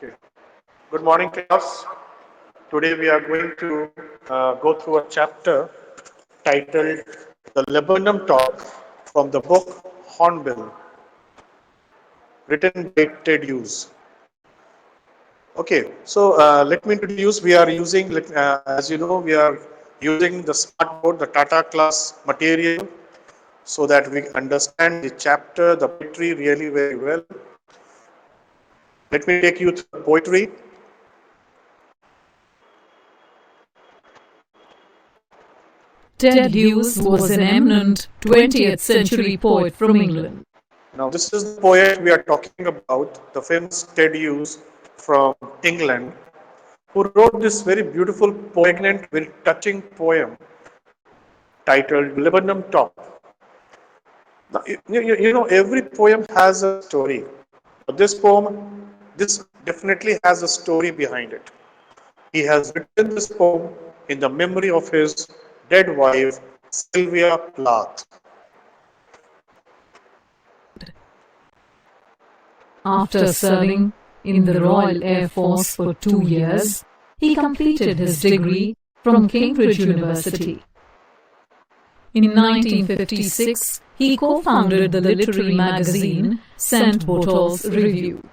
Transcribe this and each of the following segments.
Okay. Good morning, class. Today we are going to go through a chapter titled The Laburnum Talk from the book Hornbill, written by Ted Hughes. Okay, so let me introduce. We are using, as you know, we are using the smartboard, the Tata class material, so that we understand the chapter, the poetry really very well. Let me take you through the poetry. Ted Hughes was an eminent 20th century poet from England. Now, this is the poet we are talking about, the famous Ted Hughes from England, who wrote this very beautiful, poignant, very touching poem titled Laburnum Top. Now, every poem has a story. This poem, this definitely has a story behind it. He has written this poem in the memory of his dead wife, Sylvia Plath. After serving in the Royal Air Force for 2 years, he completed his degree from Cambridge University. In 1956, he co-founded the literary magazine St. Botolph's Review.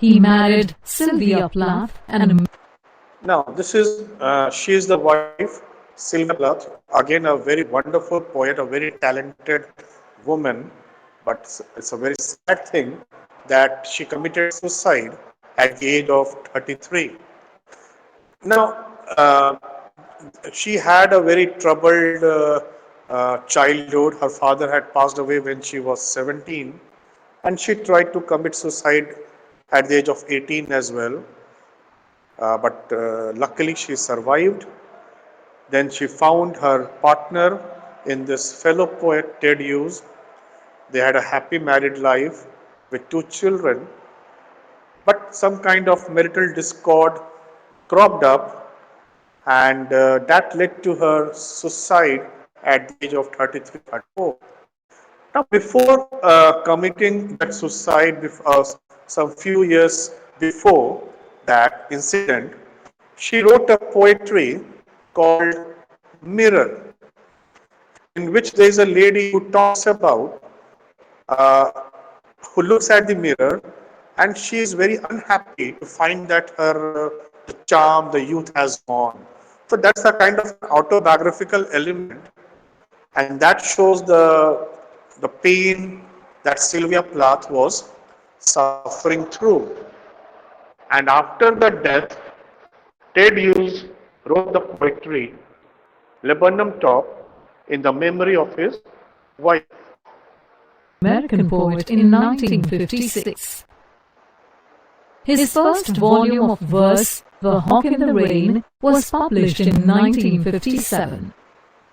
He married Sylvia Plath and Now, she is the wife, Sylvia Plath, again a very wonderful poet, a very talented woman, but it's a very sad thing that she committed suicide at the age of 33. Now, she had a very troubled childhood. Her father had passed away when she was 17, and she tried to commit suicide at the age of 18 as well. But luckily she survived. Then she found her partner in this fellow poet Ted Hughes. They had a happy married life with 2 children, but some kind of marital discord cropped up, and that led to her suicide at the age of 33, 34. Now, before committing that suicide, some few years before that incident, she wrote a poetry called Mirror, in which there is a lady who talks about, uh, who looks at the mirror, and she is very unhappy to find that her the charm, the youth has gone. So that's a kind of autobiographical element, and that shows the pain that Sylvia Plath was suffering through. And after the death, Ted Hughes wrote the poetry Laburnum Top in the memory of his wife. American poet in 1956. His first volume of verse, The Hawk in the Rain, was published in 1957.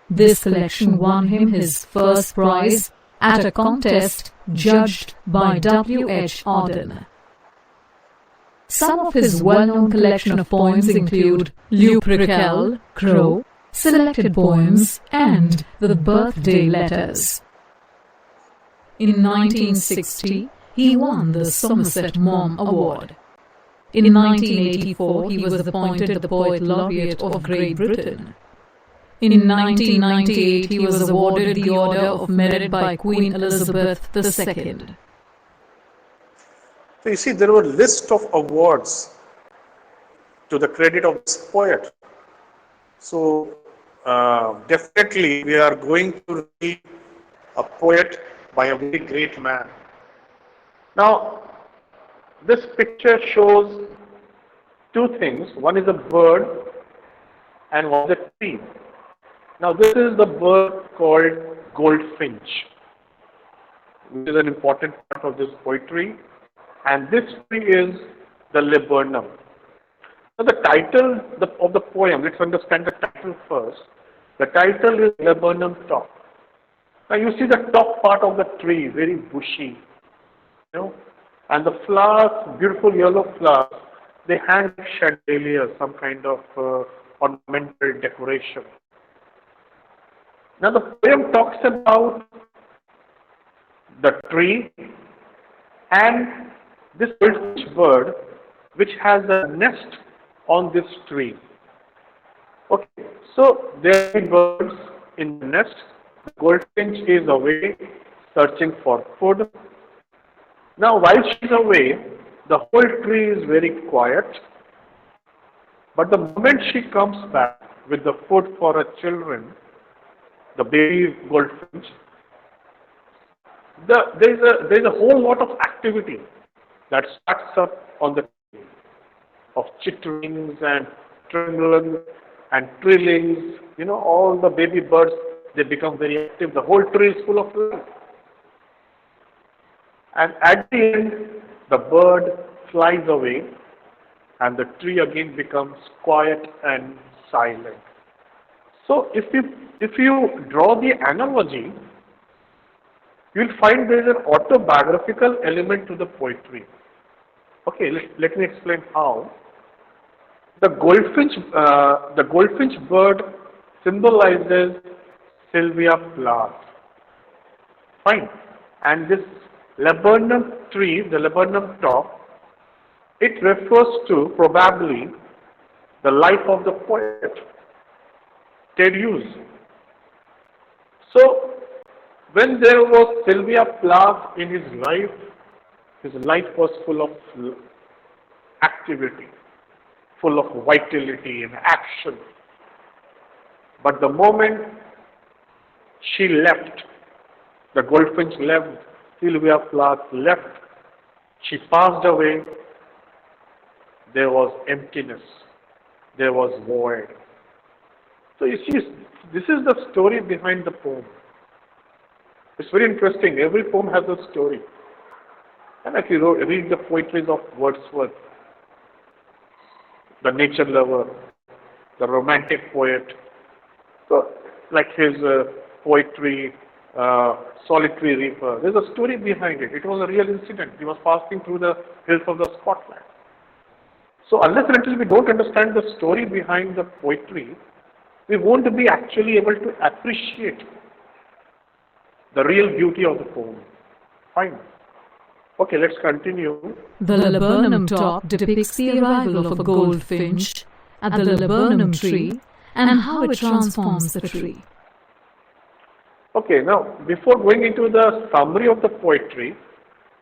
This collection won him his first prize at a contest judged by W. H. Auden. Some of his well-known collection of poems include Lupercal, Crow, Selected Poems, and The Birthday Letters. In 1960, he won the Somerset Maugham Award. In 1984, he was appointed the Poet Laureate of Great Britain. In 1998, he was awarded the Order of Merit by Queen Elizabeth II. So you see, there were a list of awards to the credit of this poet. So definitely we are going to read a poet by a very great man. Now, this picture shows two things. One is a bird and one is a tree. Now, this is the bird called goldfinch, which is an important part of this poetry. And this tree is the laburnum. So the title of the poem, let's understand the title first. The title is Laburnum Top. Now you see the top part of the tree, very bushy, and the flowers, beautiful yellow flowers, they hang like chandeliers, some kind of ornamental decoration. Now the poem talks about the tree and this goldfinch bird which has a nest on this tree. Okay, so there are birds in the nest. The goldfinch is away searching for food. Now, while she's away, the whole tree is very quiet. But the moment she comes back with the food for her children, the baby goldfinch, there's a whole lot of activity that starts up on the tree of chitterings and tremblings and trillings. All the baby birds, they become very active. The whole tree is full of life. And at the end, the bird flies away and the tree again becomes quiet and silent. So if you draw the analogy, you'll find there is an autobiographical element to the poetry. Okay, let me explain how. The goldfinch bird symbolizes Sylvia Plath. Fine. And this laburnum tree, the laburnum top, it refers to probably the life of the poet, Ted Hughes. So, when there was Sylvia Plath in his life was full of activity, full of vitality and action. But the moment she left, the goldfinch left, Sylvia Plath left, she passed away, there was emptiness, there was void. So you see, this is the story behind the poem. It's very interesting. Every poem has a story. And if you read the poetries of Wordsworth, the nature lover, the romantic poet, so like his poetry, Solitary Reaper, there's a story behind it. It was a real incident. He was passing through the hills of the Scotland. So unless and until we don't understand the story behind the poetry, we won't be actually able to appreciate the real beauty of the poem. Fine. Okay, let's continue. The laburnum top depicts the arrival of a goldfinch at the laburnum tree and how it transforms the tree. Okay, now before going into the summary of the poetry,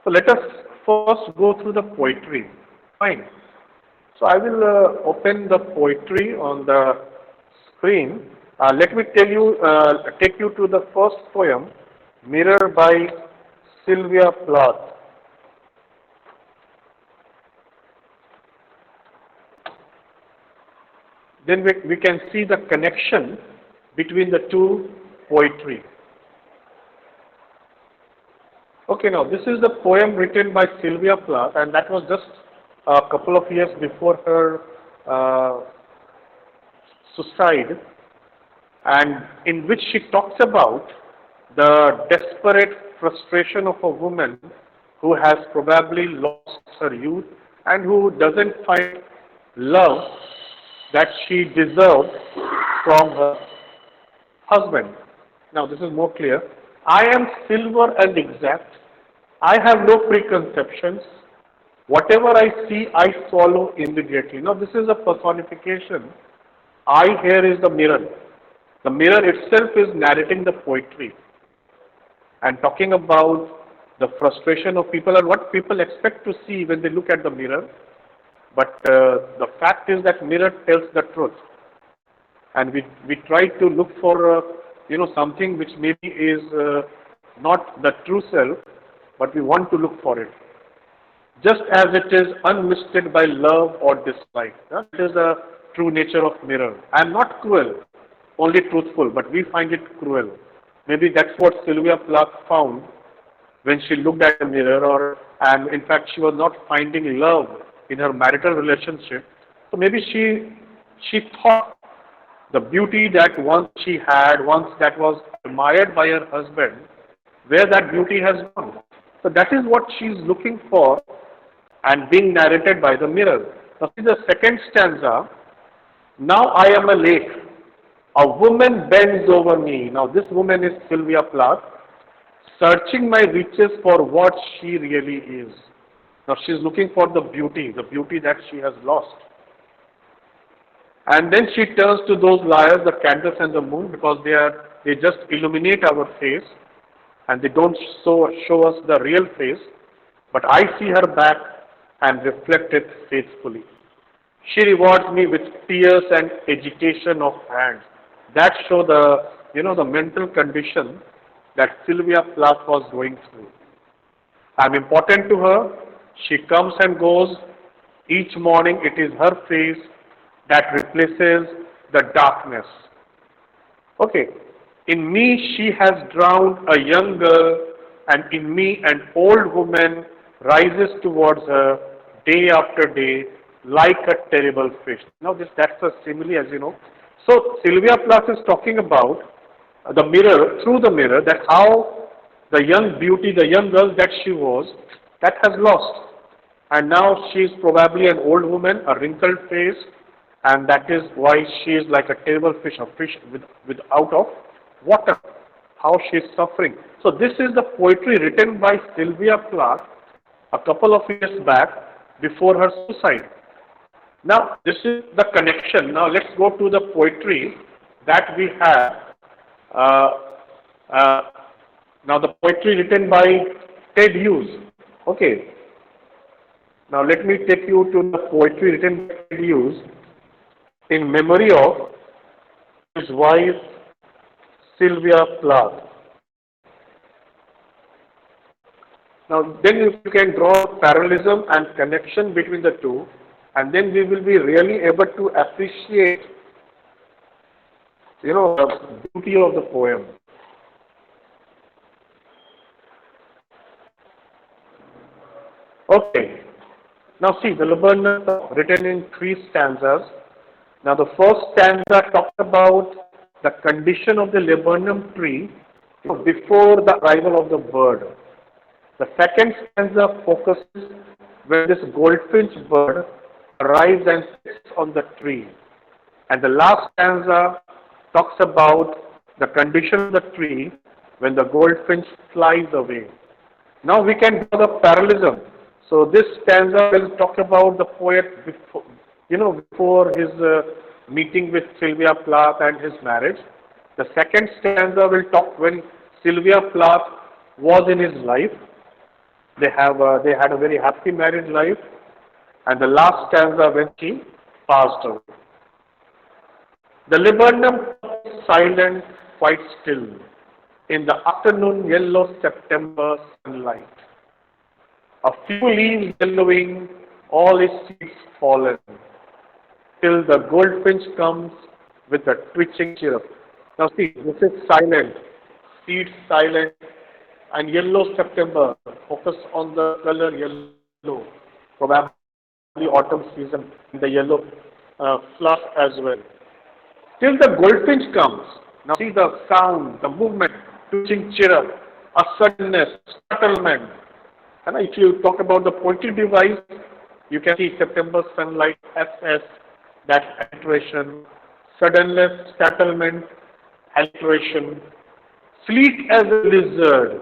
so let us first go through the poetry. Fine. So I will open the poetry on the screen. Let me take you to the first poem, Mirror by Sylvia Plath. Then we can see the connection between the two poetry. Okay, now this is the poem written by Sylvia Plath, and that was just a couple of years before her suicide, and in which she talks about the desperate frustration of a woman who has probably lost her youth and who doesn't find love that she deserved from her husband. Now this is more clear. I am silver and exact. I have no preconceptions. Whatever I see, I swallow immediately. Now this is a personification. I here is the mirror. The mirror itself is narrating the poetry and talking about the frustration of people and what people expect to see when they look at the mirror. But the fact is that mirror tells the truth, and we try to look for something which maybe is not the true self, but we want to look for it. Just as it is unmisted by love or dislike. That is the true nature of mirror. I am not cruel, only truthful, but we find it cruel. Maybe that's what Sylvia Plath found when she looked at the mirror, and in fact she was not finding love in her marital relationship. So maybe she thought the beauty that once she had, once that was admired by her husband, where that beauty has gone. So that is what she's looking for and being narrated by the mirror. Now see the second stanza. Now I am a lake. A woman bends over me. Now this woman is Sylvia Plath, searching my reaches for what she really is. Now she's looking for the beauty that she has lost. And then she turns to those liars, the candles and the moon, because they just illuminate our face and they don't show us the real face. But I see her back and reflect it faithfully. She rewards me with tears and agitation of hands. That show the mental condition that Sylvia Plath was going through. I'm important to her. She comes and goes. Each morning it is her face that replaces the darkness. Okay. In me she has drowned a young girl, and in me an old woman rises towards her day after day like a terrible fish. Now that's a simile, as you know. So Sylvia Plath is talking about the mirror, through the mirror, that how the young beauty, the young girl that she was, that has lost. And now she is probably an old woman, a wrinkled face, and that is why she is like a terrible fish, a fish with out of water. How she is suffering. So this is the poetry written by Sylvia Plath a couple of years back before her suicide. Now this is the connection. Now let's go to the poetry that we have. Uh, uh, Now the poetry written by Ted Hughes. Okay. Now let me take you to the poetry written by Ted Hughes in memory of his wife Sylvia Plath. Now then you can draw parallelism and connection between the two, and then we will be really able to appreciate the beauty of the poem. Okay. Now see, the Laburnum written in three stanzas. Now the first stanza talks about the condition of the laburnum tree before the arrival of the bird. The second stanza focuses when this goldfinch bird arrives and sits on the tree. And the last stanza talks about the condition of the tree when the goldfinch flies away. Now we can draw the parallelism. So this stanza will talk about the poet before his meeting with Sylvia Plath and his marriage. The second stanza will talk when Sylvia Plath was in his life. They had a very happy married life. And the last stanza when she passed away. The laburnum is silent, quite still, in the afternoon yellow September sunlight. A few leaves yellowing, all its seeds fallen, till the goldfinch comes with a twitching chirp. Now see, this is silent, seeds silent, and yellow September, focus on the color yellow, probably autumn season, in the yellow fluff as well. Till the goldfinch comes. Now see the sound, the movement, twitching chirp, a suddenness, startlement. And if you talk about the pointed device, you can see September sunlight, SS, that alliteration, suddenness, startlement, alliteration, fleet as a lizard,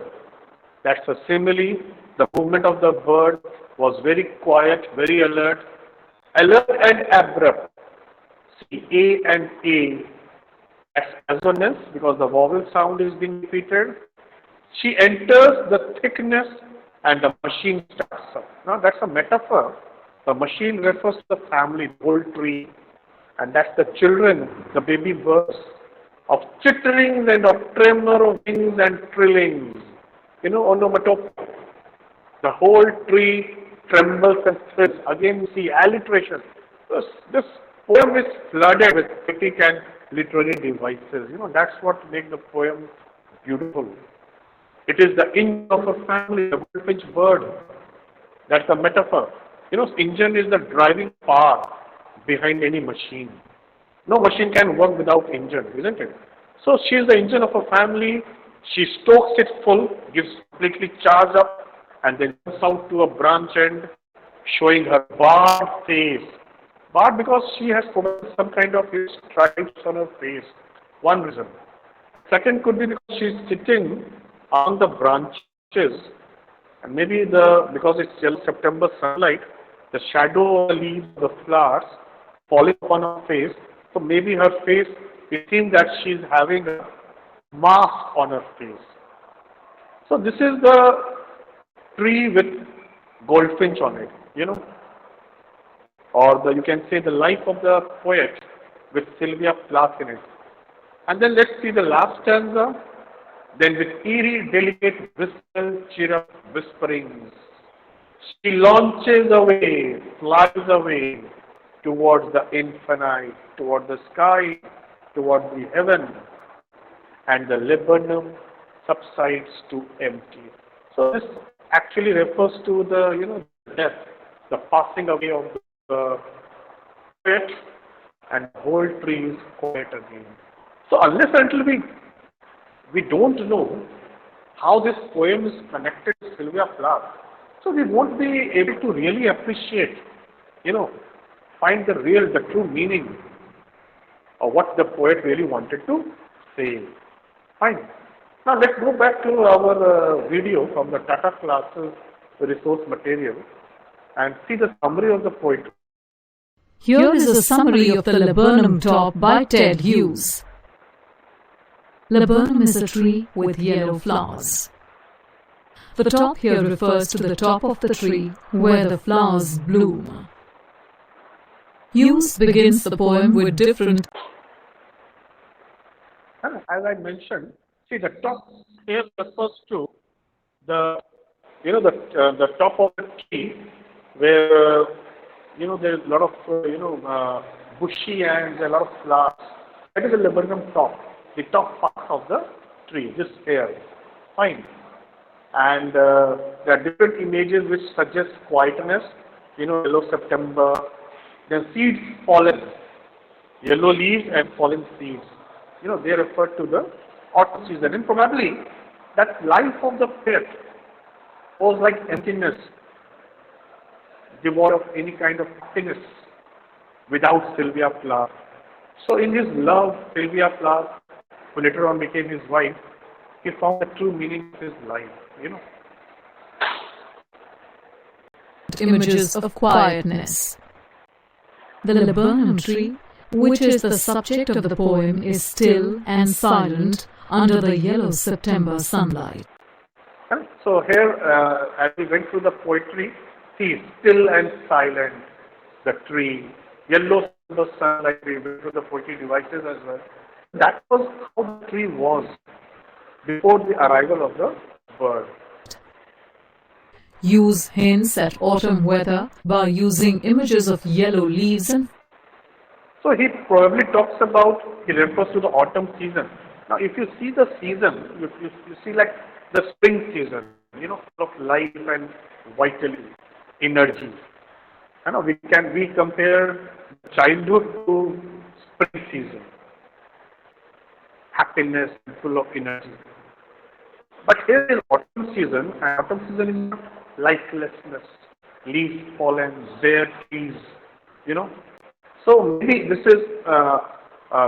that's a simile. The movement of the bird was very quiet, very alert and abrupt. See A and A, that's assonance because the vowel sound is being repeated. She enters the thickness and the machine starts up. Now that's a metaphor. The machine refers to the family, the whole tree, and that's the children, the baby birds, of chitterings and of tremor of wings and trillings. Onomatopoeia. The whole tree trembles and thrills. Again, you see alliteration. This poem is flooded with poetic and literary devices. That's what makes the poem beautiful. It is the engine of a family, the goldfinch bird. That's a metaphor. Engine is the driving power behind any machine. No machine can work without engine, isn't it? So she is the engine of a family. She stokes it full, gives completely charge up, and then jumps out to a branch end, showing her barred face. Barred because she has probably some kind of stripes on her face. One reason. Second could be because she is sitting on the branches, And maybe because it's yellow September sunlight, the shadow of the leaves, the flowers falling upon her face. So maybe her face, it seems that she's having a mask on her face. So this is the tree with goldfinch on it, or you can say the life of the poet with Sylvia Plath in it. And then let's see the last stanza. Then with eerie, delicate whistle, chirrup, whisperings, she launches away, flies away towards the infinite, toward the sky, toward the heaven, and the laburnum subsides to empty. So this actually refers to the death, the passing away of the poet, and the whole tree is quiet again. So unless until we don't know how this poem is connected to Sylvia Plath, so we won't be able to really appreciate, find the true meaning of what the poet really wanted to say. Fine. Now let's go back to our video from the Tata classes resource material and see the summary of the poetry. Here is a summary of the laburnum top by Ted Hughes. Laburnum is a tree with yellow flowers. The top here refers to the top of the tree where the flowers bloom. Hughes begins the poem with different. As I mentioned, see the top here refers to the the top of the tree where there is a lot of bushy and a lot of flowers. That is the laburnum top, the top part of the tree. This here, fine. And there are different images which suggest quietness. Yellow September. Then seeds fallen, yellow leaves and fallen seeds. They refer to the autumn season. And probably that life of the poet was like emptiness, devoid of any kind of happiness without Sylvia Plath. So in his love, Sylvia Plath, who later on became his wife, he found the true meaning of his life, Images of quietness. The laburnum tree, which is the subject of the poem, is still and silent under the yellow September sunlight. So here, as we went through the poetry, see, still and silent, the tree, yellow September sunlight, we went through the poetry devices as well. That was how the tree was before the arrival of the bird. Hughes hints at autumn weather by using images of yellow leaves and. So he probably he refers to the autumn season. Now if you see the season, you see like the spring season, full of life and vitality, energy. We compare childhood to spring season, happiness, full of energy. But here is autumn season, and autumn season is not lifelessness, leaves fallen, bare trees, So maybe this is,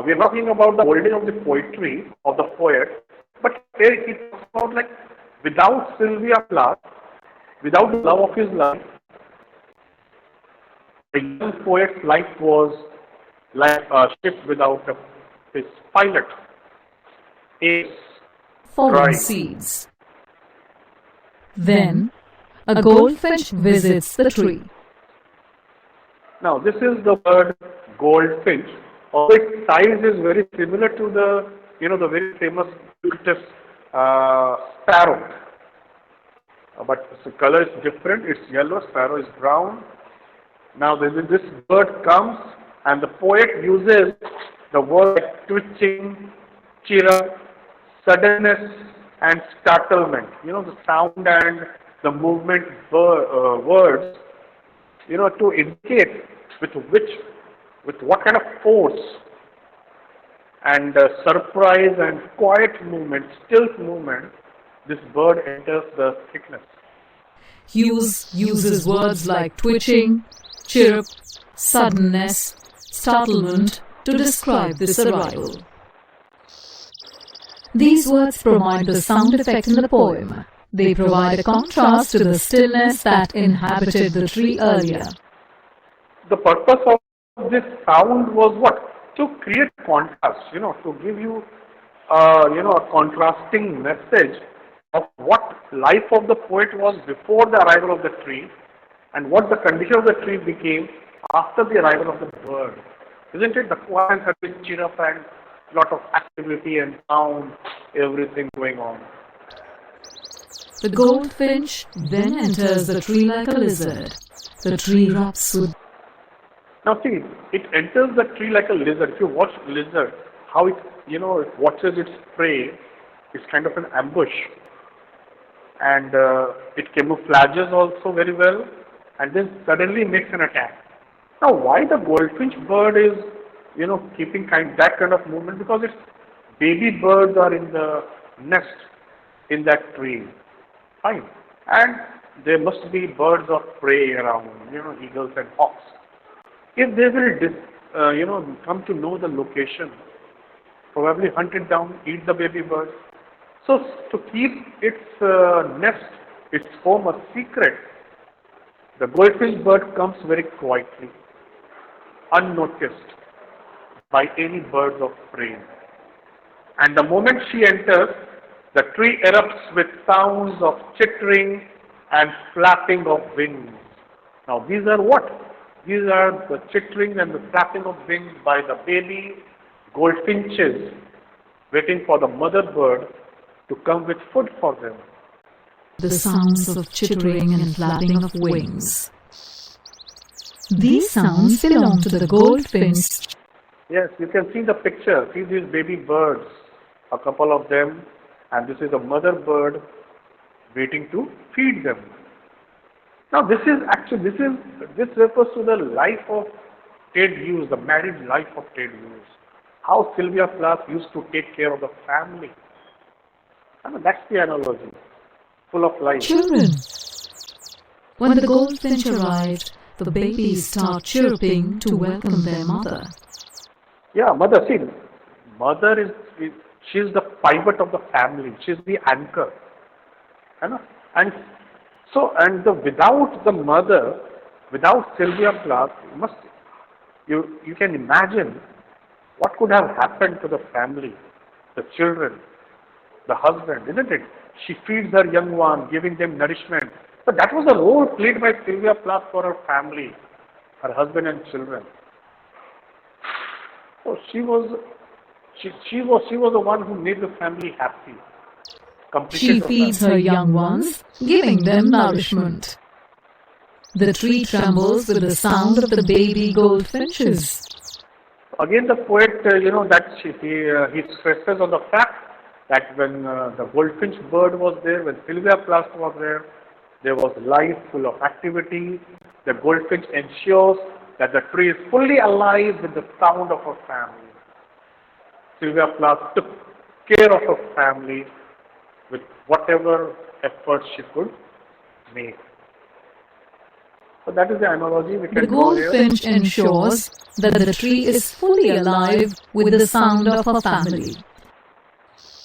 we are talking about the origin of the poetry of the poet, but here he talks about like without Sylvia Plath, without the love of his life, the young poet's life was like a ship without his pilot. Fallen seeds. Then, a goldfinch visits the tree. Now, this is the word goldfinch. Although its size is very similar to the very famous ubiquitous sparrow. But the color is different. It's yellow, sparrow is brown. Now, this bird comes and the poet uses the word like twitching, chirrup, suddenness and startlement. The sound and the movement words, to indicate with what kind of force and surprise and quiet movement, stealth movement, this bird enters the thickness. Hughes uses words like twitching, chirrup, suddenness, startlement to describe this arrival. These words provide the sound effect in the poem. They provide a contrast to the stillness that inhabited the tree earlier. The purpose of this sound was what? To create contrast, to give you, a contrasting message of what life of the poet was before the arrival of the tree and what the condition of the tree became after the arrival of the bird. Isn't it? The choir had been cheer up and lot of activity and sound, everything going on. The goldfinch then enters the tree like a lizard. The tree rubs with. Now see, it enters the tree like a lizard. If you watch lizard, how it watches its prey, it's kind of an ambush. And it camouflages also very well and then suddenly makes an attack. Now why the goldfinch bird is keeping that kind of movement? Because its baby birds are in the nest in that tree. Fine. And there must be birds of prey around, eagles and hawks. If they will come to know the location, probably hunt it down, eat the baby bird. So to keep its nest, its home a secret, the goldfish bird comes very quietly, unnoticed by any birds of prey. And the moment she enters, the tree erupts with sounds of chittering and flapping of wings. Now these are what? These are the chittering and the flapping of wings by the baby goldfinches waiting for the mother bird to come with food for them. The sounds of chittering and flapping of wings. These sounds belong to the goldfinch. Yes, you can see the picture. See these baby birds, a couple of them, and this is a mother bird waiting to feed them. Now this refers to the life of Ted Hughes, the married life of Ted Hughes. How Sylvia Plath used to take care of the family. I mean, that's the analogy, full of life. Children. When the goldfinch arrived, the babies start chirping to welcome their mother. Yeah, mother. See, mother she's the pivot of the family. She's the anchor. You know? And so, without the mother, without Sylvia Plath, you can imagine what could have happened to the family, the children, the husband, isn't it? She feeds her young one, giving them nourishment. So that was the role played by Sylvia Plath for her family, her husband and children. So she was the one who made the family happy. She feeds her young ones, giving them nourishment. The tree trembles with the sound of the baby goldfinches. Again, the poet, he stresses on the fact that when the goldfinch bird was there, when Sylvia Plath was there was life full of activity. The goldfinch ensures that the tree is fully alive with the sound of her family. Sylvia Plath took care of her family with whatever effort she could make. So that is the analogy we can The goldfinch ensures that the tree is fully alive with the sound of her family.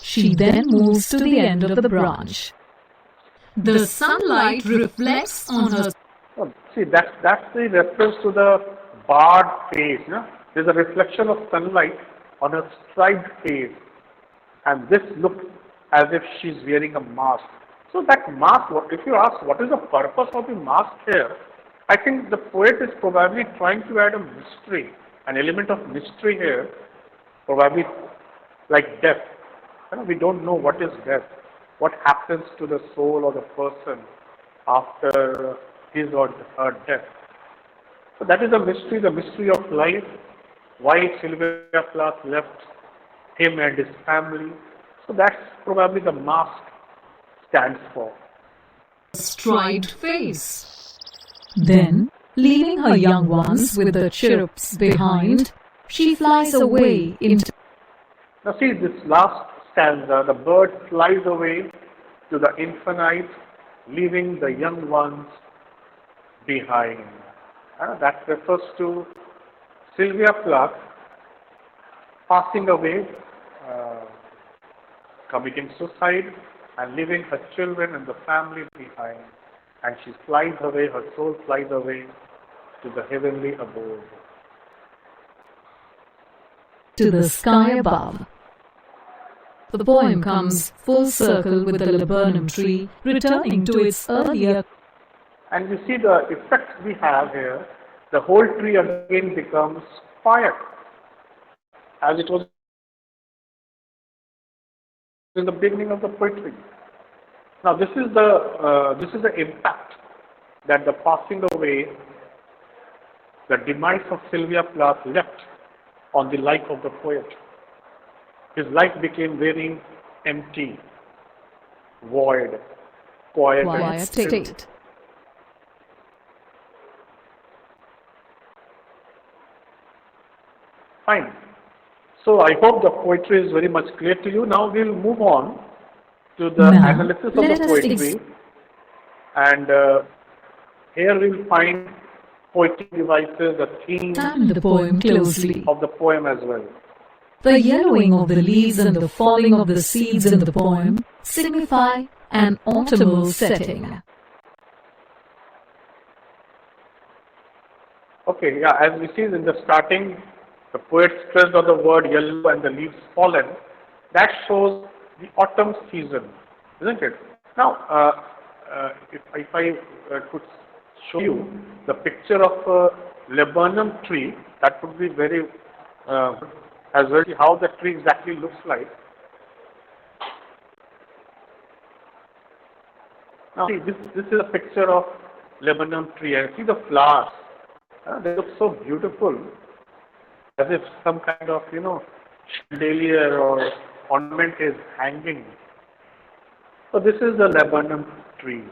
She then moves to the end of the branch. The sunlight reflects on her. Oh, see, that's the reference to the barred face. There's a reflection of sunlight on her striped face. And this looks as if she's wearing a mask. So that mask, if you ask what is the purpose of the mask here, I think the poet is probably trying to add a mystery, an element of mystery here, probably like death. We don't know what is death, what happens to the soul of the person after his or her death. So that is the mystery of life, why Sylvia Plath left him and his family. So that's probably the mask stands for. Striped face. Then, leaving her young ones with the chirps behind, she flies away into. Now see this last stanza, the bird flies away to the infinite, leaving the young ones behind. That refers to Sylvia Plath passing away, committing suicide, and leaving her children and the family behind. And she flies away, her soul flies away to the heavenly abode. To the sky above. The poem comes full circle with the laburnum tree returning to its earlier. And you see the effect we have here. The whole tree again becomes quiet, as it was in the beginning of the poetry. Now this is the impact that the passing away, the demise of Sylvia Plath left on the life of the poet. His life became very empty, void, quiet, and still. State. Fine. So I hope the poetry is very much clear to you. Now we'll move on to the analysis of the poetry. And here we'll find poetic devices, the theme Examine the poem closely. of the poem as well. The yellowing of the leaves and the falling of the seeds in the poem signify an autumnal setting. Okay, yeah, as we see in the starting, the poet stressed on the word yellow and the leaves fallen. That shows the autumn season, isn't it? Now, if I could show you the picture of a laburnum tree, that would be very as well how the tree exactly looks like. Now, see, this is a picture of laburnum tree, and see the flowers. They look so beautiful, as if some kind of chandelier or ornament is hanging. So this is the laburnum tree,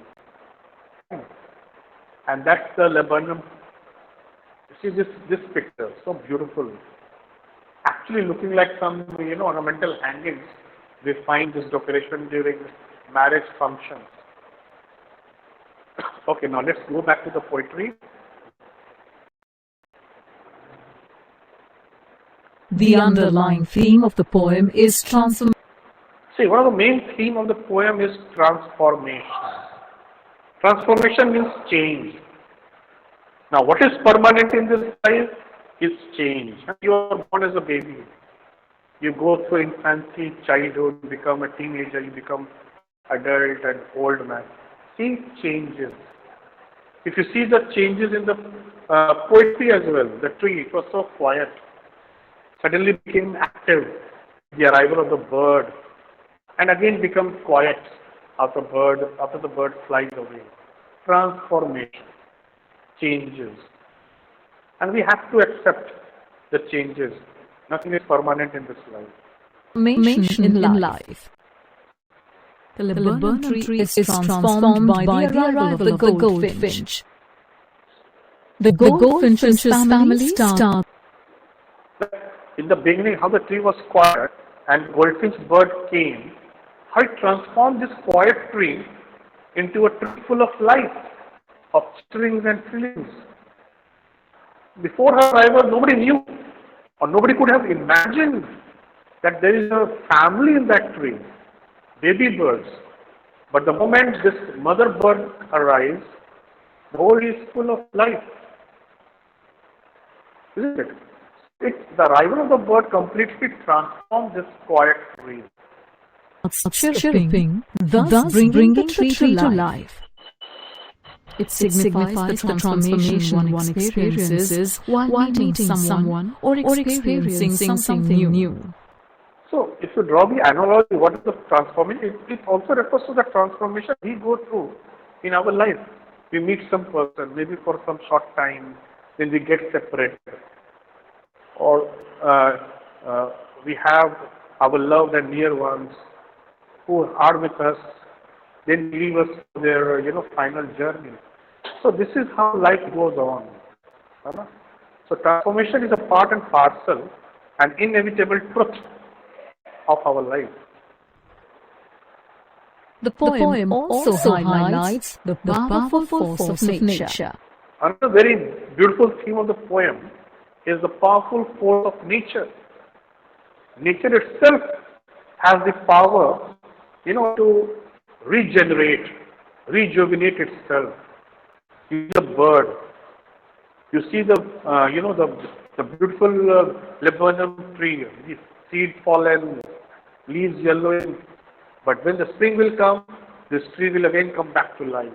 and that's the laburnum. You see this picture, so beautiful. Actually looking like some ornamental hangings. We find this decoration during marriage functions. Okay, now let's go back to the poetry. The underlying theme of the poem is transformation. See, one of the main theme of the poem is transformation. Transformation means change. Now, what is permanent in this life is change. You are born as a baby. You go through infancy, childhood, you become a teenager, you become adult and old man. See changes. If you see the changes in the poetry as well, the tree, it was so quiet, suddenly became active, the arrival of the bird, and again becomes quiet after the bird flies away. Transformation, changes. And we have to accept the changes. Nothing is permanent in this life. Transformation in life. The laburnum tree is transformed by the arrival of the goldfinch. The goldfinch's family starts. In the beginning, how the tree was quiet and goldfinch bird came, how it transformed this quiet tree into a tree full of life, of chitterings and trillings. Before her arrival, nobody knew or nobody could have imagined that there is a family in that tree, baby birds. But the moment this mother bird arrives, the whole is full of life. Isn't it? The arrival of the bird completely transformed this quiet tree. Chirping, thus bringing the tree to life. It signifies the transformation one experiences while meeting someone or experiencing something new. So, if you draw the analogy, what is the transformation? It also refers to the transformation we go through in our life. We meet some person, maybe for some short time, then we get separated. Or we have our loved and near ones who are with us, then leave us for their final journey. So this is how life goes on. So transformation is a part and parcel, an inevitable truth of our life. The poem also highlights the powerful force of nature. Another very beautiful theme of the poem is the powerful force of nature. Nature itself has the power, to regenerate, rejuvenate itself. You see the bird, you see the beautiful laburnum tree, the seed fallen, leaves yellowing. But when the spring will come, this tree will again come back to life.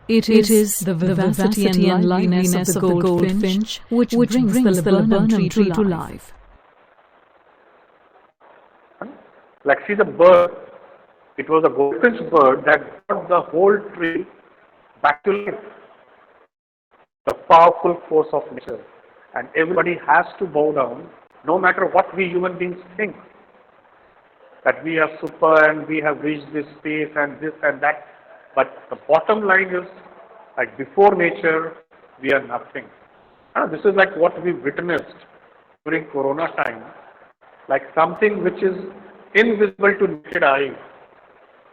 It is the vivacity and liveliness of the goldfinch which brings the laburnum tree to life. Like see the bird, it was a goldfinch bird that brought the whole tree back to life. The powerful force of nature. And everybody has to bow down, no matter what we human beings think. That we are super and we have reached this space and this and that. But the bottom line is, like before nature, we are nothing. This is like what we witnessed during Corona time, like something which is invisible to naked eye,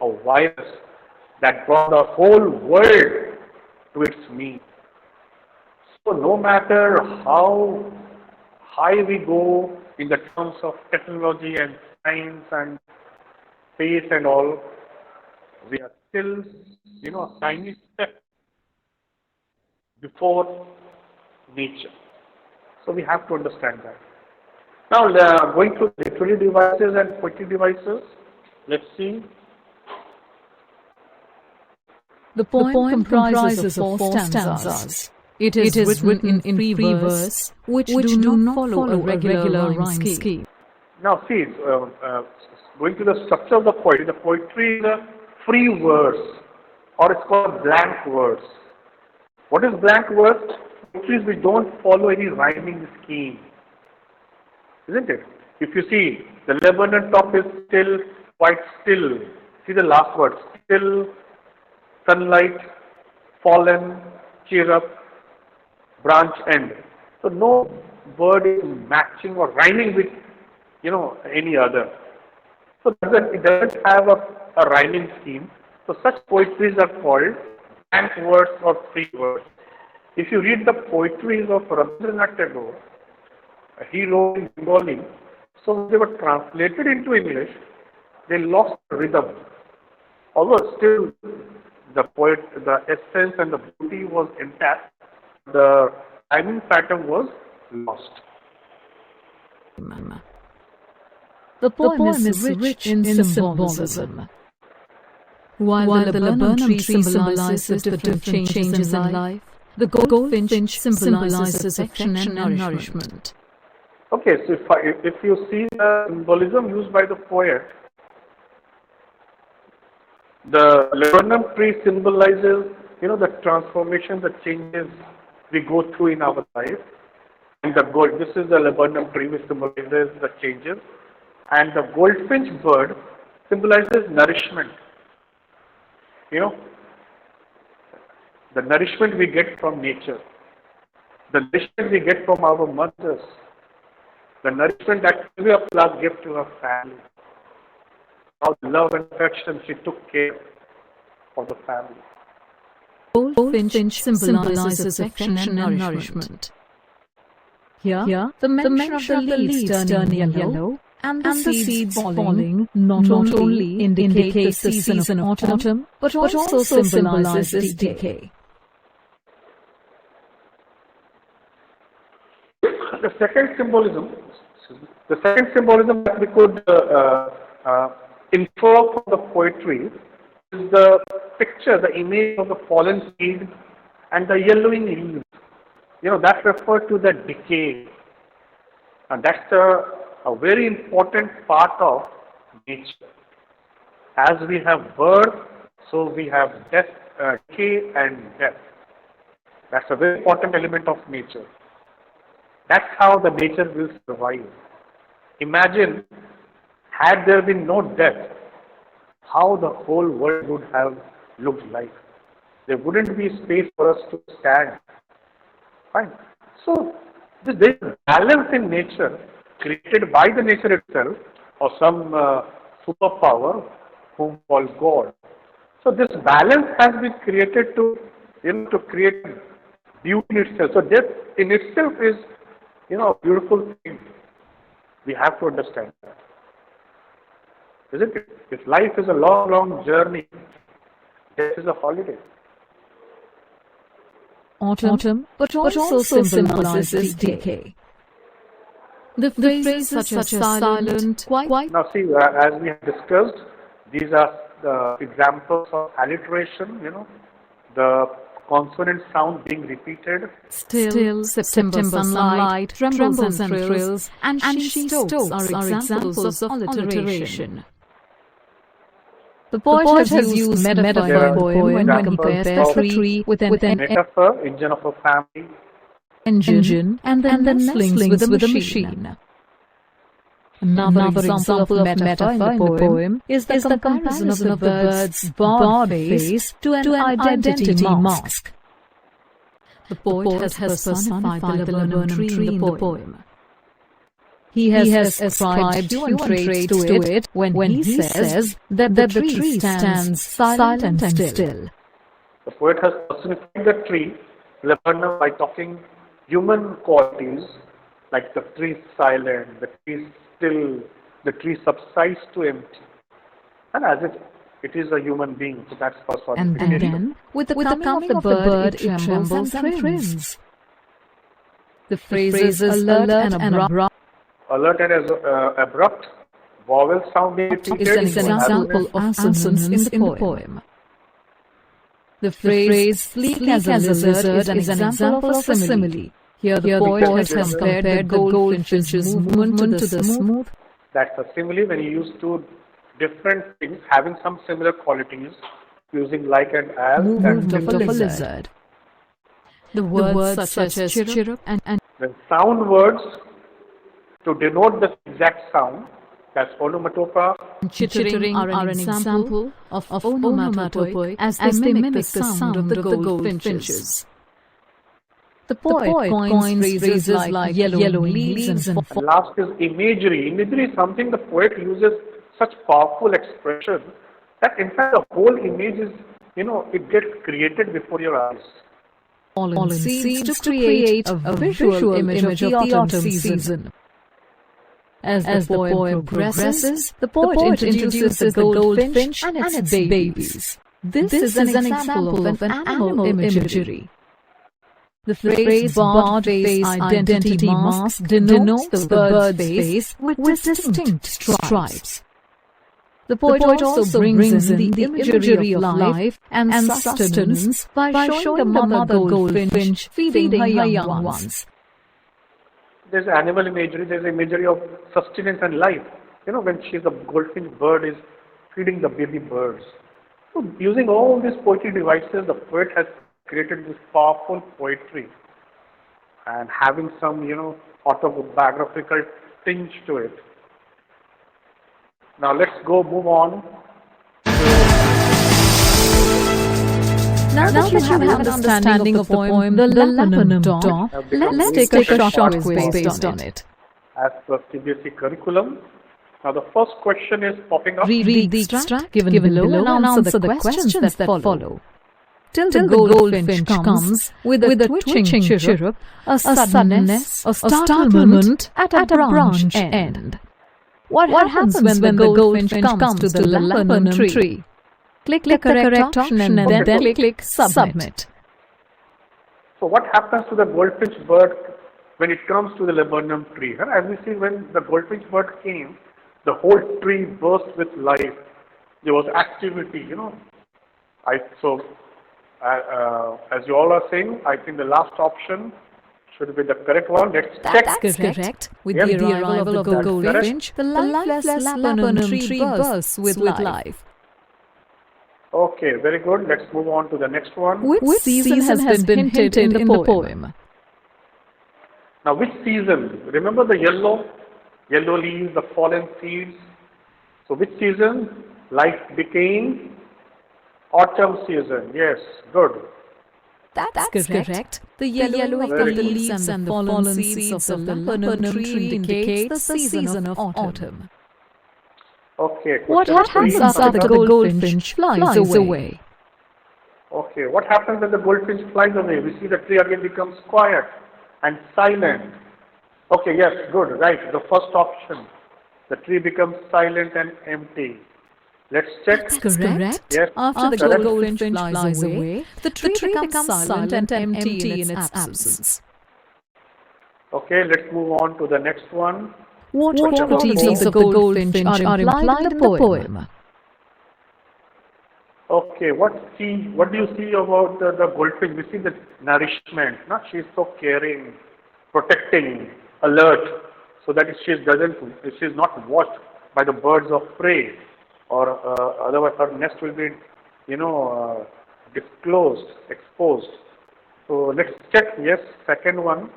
a virus that brought the whole world to its knees. So no matter how high we go in the terms of technology and science and space and all, we are still, a tiny step before nature. So we have to understand that. Now, going to literary devices and poetic devices, let's see. The poem comprises of four stanzas. It is written in free verse, which do not follow a regular rhyme scheme. Now, see, going to the structure of the poetry is a free verse, or it's called blank verse. What is blank verse? Poetry is we don't follow any rhyming scheme, isn't it? If you see, the laburnum top is still, quite still. See the last word, still, sunlight, fallen, cheer up, branch end. So no word is matching or rhyming with, any other. So it doesn't have a rhyming scheme. So such poetries are called blank verse or free verse. If you read the poetries of Rabindranath Tagore, he wrote in Bengali. So when they were translated into English, they lost rhythm. Although still the essence and the beauty was intact, the rhyming pattern was lost. The poem is rich in symbolism. While the laburnum tree symbolizes the different changes in life, the goldfinch symbolizes affection and nourishment. Okay, so if you see the symbolism used by the poet, the laburnum tree symbolizes, the transformation, the changes we go through in our life. And this is the laburnum tree which symbolizes the changes. And the goldfinch bird symbolizes nourishment. The nourishment we get from nature, the nourishment we get from our mothers, the nourishment that Sylvia gave to her family, how love and affection she took care of the family. Goldfinch symbolizes affection and nourishment. Here, the mention of the leaves turning yellow and the seeds falling not only indicates the season of autumn, but also symbolizes decay. The second symbolism that we could infer from the poetry is the picture, the image of the fallen seed and the yellowing leaves. That refers to the decay. And that's a very important part of nature. As we have birth, so we have decay and death. That's a very important element of nature. That's how the nature will survive. Imagine, had there been no death, how the whole world would have looked like. There wouldn't be space for us to stand. Fine. So, there is balance in nature created by the nature itself or some superpower whom call God. So this balance has been created to create beauty in itself. So death in itself is a beautiful thing. We have to understand that. isn't it? If life is a long, long journey, death is a holiday. Autumn, but also symbolizes decay. The phrases such as silent, quiet, Now see, as we have discussed, these are the examples of alliteration, the consonant sound being repeated. still, September sunlight, trembles and thrills, and she stokes are examples of alliteration. The poet has used metaphor in the poem when he compares the tree with an Metaphor, engine of a family. engine and the nestlings with a machine. Another example of metaphor in the poem is the comparison of the bird's barred face to an identity mask. The poet has personified the laburnum tree in the poem. He has ascribed human traits to it when he says that the tree stands silent and still. The poet has personified the tree, laburnum, by talking human qualities, like the tree is silent, the tree is still, the tree subsides to empty. And as if it is a human being, so that's personification. And then, with the coming of the bird, it trembles and thrills. The phrases alert and abrupt Alert and abrupt, vowel sound being repeated is an example of assonance in the poem. The phrase sleek as a lizard is an example of a simile. Here the poet has compared the goldfinch's movement to the smooth. That's a simile when you use two different things having some similar qualities, using like and as movement of a lizard. The words such as chirrup and then sound words to denote the exact sound, that's onomatopoeia. chittering are an example of onomatopoeia as they mimic the sound of the goldfinches. The poet coins phrases like yellowing leaves and And last is imagery. Imagery is something the poet uses such powerful expression that in fact the whole image is, it gets created before your eyes. fallen seeds to create a visual image of the autumn season. As the poem progresses, the poet introduces the goldfinch and its babies. This is an example of an animal imagery. The phrase barred face identity mask denotes the bird's face with distinct stripes. The poet also brings in the imagery of life and sustenance by showing the mother goldfinch feeding her young ones. There's animal imagery, there's imagery of sustenance and life. When the goldfinch bird is feeding the baby birds. So using all these poetry devices, the poet has created this powerful poetry and having some, autobiographical tinge to it. Now let's move on. Now that you have an understanding of the poem, The Laburnum Dog, let's take a short quiz based on it. As per CBSE curriculum. Now the first question is popping up. Read the extract given below and answer the questions that follow. Till the goldfinch comes with a twitching chirrup, a suddenness, a startlement at a branch end. What happens when the goldfinch comes to the laburnum tree? Click the correct option and then click Submit. So what happens to the goldfinch bird when it comes to the laburnum tree? As we see, when the goldfinch bird came, the whole tree burst with life. There was activity, as you all are saying, I think the last option should be the correct one. Let's check. That's correct. With the arrival of the goldfinch, the lifeless laburnum tree bursts with life. Okay, very good. Let's move on to the next one. Which season has been hinted in the poem? Now, which season? Remember the yellow leaves, the fallen seeds. So, which season? Life became autumn season. Yes, good. That's correct. The yellow of the leaves and the fallen seeds of the laburnum tree indicates the season of autumn. Okay. What happens after the goldfinch flies away? Okay, what happens when the goldfinch flies away? We see the tree again becomes quiet and silent. Okay, yes, good, right. The first option. The tree becomes silent and empty. Let's check. That's correct. Yes, After the correct. goldfinch flies away, the tree becomes silent and empty in its absence. Okay, let's move on to the next one. What Question number qualities of the goldfinch are implied in the poem? Okay, what do you see about the goldfish? We see the nourishment. No? She's so caring, protecting, alert, so that she's not watched by the birds of prey, or otherwise her nest will be, disclosed, exposed. So let's check. Yes, second one.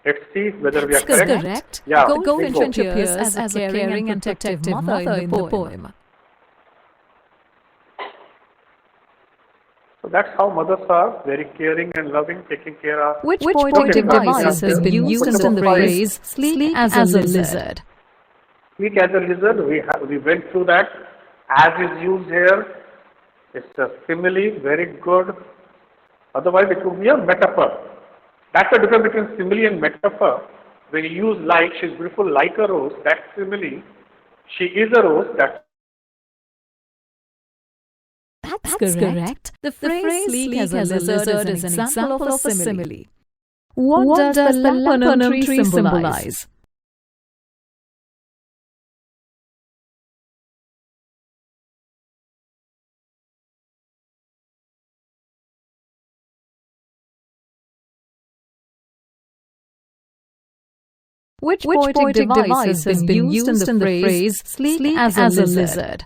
Let's see whether we are That's correct. correct. Yeah, The we goldfinch go. appears as a caring and protective mother in the poem. So that's how mothers are, very caring and loving, taking care of. Which poetic device has been used in the phrase sleek as a lizard? Sleek as a lizard, we went through that. As is used here, it's a simile, very good. Otherwise, it would be a metaphor. That's the difference between simile and metaphor. When you use like, she's beautiful like a rose, that's simile. She is a rose, that's That's correct. The phrase sleek as a lizard is an example of a simile. What does the laburnum tree symbolize? Which poetic device has been used in the phrase sleek as a lizard?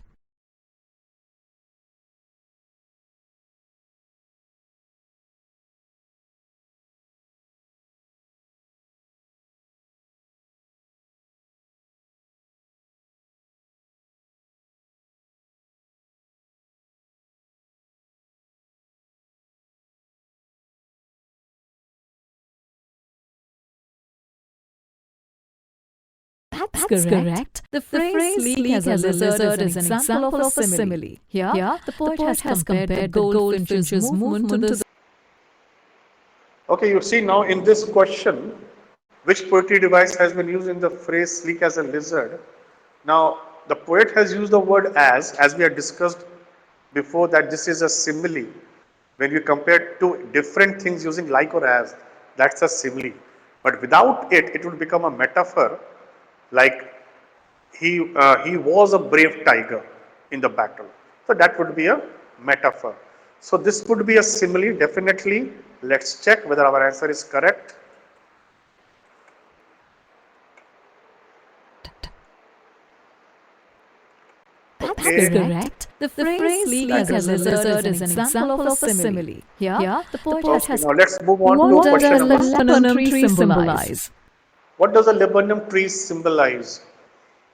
That's correct. The phrase sleek as a lizard is an example of a simile. Here, the poet has compared the goldfinch's movement to the... okay. You see now in this question, which poetry device has been used in the phrase sleek as a lizard? Now, the poet has used the word as we had discussed before, that this is a simile. When you compare two different things using like or as, that's a simile. But without it, it would become a metaphor, like he was a brave tiger in the battle. So that would be a metaphor. So this would be a simile, definitely. Let's check whether our answer is correct. That's correct. The phrase sleek as a lizard is an example of a simile. Here, the poet has... Now let's move on to What does question the number 6. laburnum tree symbolize? What does the laburnum tree symbolize?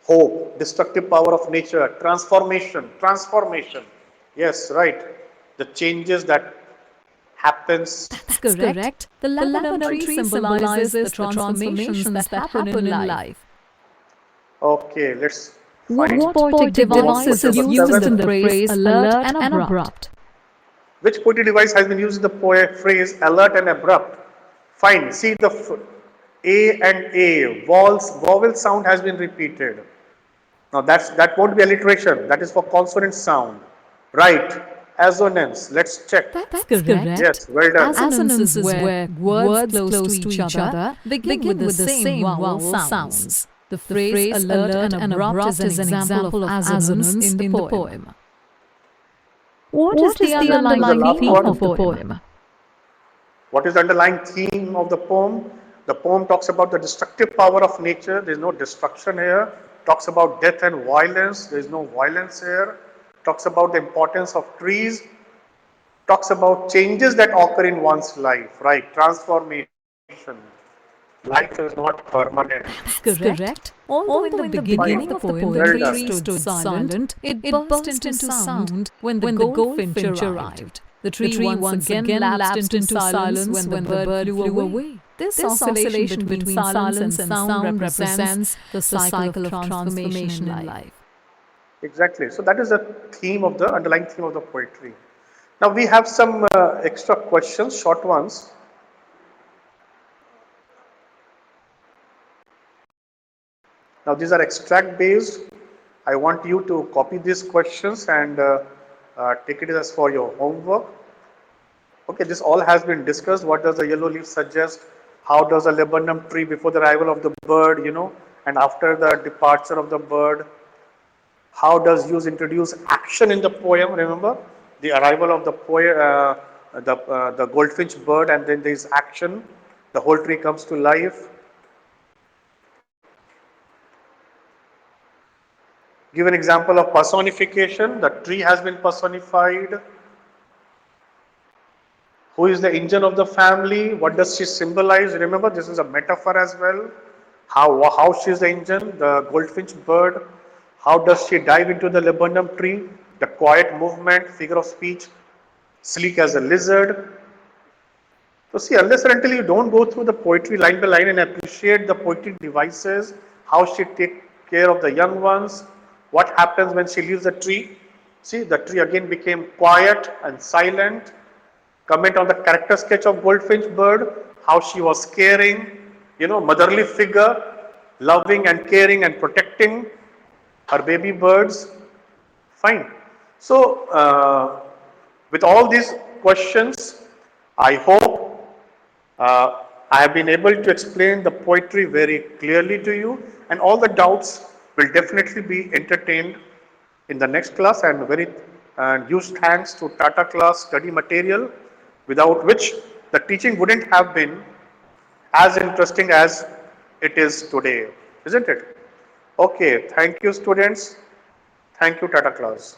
Hope, destructive power of nature, transformation. Yes, right. The changes that happens. That's correct. The laburnum tree symbolizes the transformations that happen in life. Okay, let's What find poetic device is used in the phrase alert and abrupt? which poetic device has been used in the phrase alert and abrupt. Fine. See the A and A vowel sound has been repeated. Now that won't be alliteration. That is for consonant sound. Right. Assonance. Let's check. That's correct. Yes, well done. Assonance is where words close to each other begin with the same vowel sounds. The phrase alert and abrupt is an example of assonance in the poem. What is the underlying theme of the poem? What is the underlying theme of the poem? The poem talks about the destructive power of nature. There is no destruction here. Talks about death and violence. There is no violence here. Talks about the importance of trees. Talks about changes that occur in one's life, right? Transformation. Life is not permanent. That's correct. Although in the beginning of the poem the tree stood silent, it burst into sound when the goldfinch arrived. The tree once again lapsed into silence when the bird flew away. This oscillation between silence and sound represents the cycle of transformation in life. Exactly. So that is the underlying theme of the poetry. Now we have some extra questions, short ones. Now these are extract based. I want you to copy these questions and take it as for your homework. Okay, this all has been discussed. What does the yellow leaf suggest? How does a laburnum tree before the arrival of the bird, and after the departure of the bird? How does use introduce action in the poem? Remember the arrival of the poem, the goldfinch bird, and then there is action. The whole tree comes to life. Give an example of personification. The tree has been personified. Who is the engine of the family? What does she symbolize? Remember, this is a metaphor as well. How she is the engine, the goldfinch bird. How does she dive into the laburnum tree? The quiet movement, figure of speech, sleek as a lizard. So see, unless and until you don't go through the poetry line by line and appreciate the poetic devices, how she take care of the young ones, what happens when she leaves the tree. See, the tree again became quiet and silent. Comment on the character sketch of goldfinch bird, how she was caring, motherly figure, loving and caring and protecting her baby birds. Fine. So, with all these questions, I hope I have been able to explain the poetry very clearly to you, and all the doubts will definitely be entertained in the next class. And very huge thanks to Tata Class study material, without which the teaching wouldn't have been as interesting as it is today, isn't it? Okay, thank you, students. Thank you, Tata Class.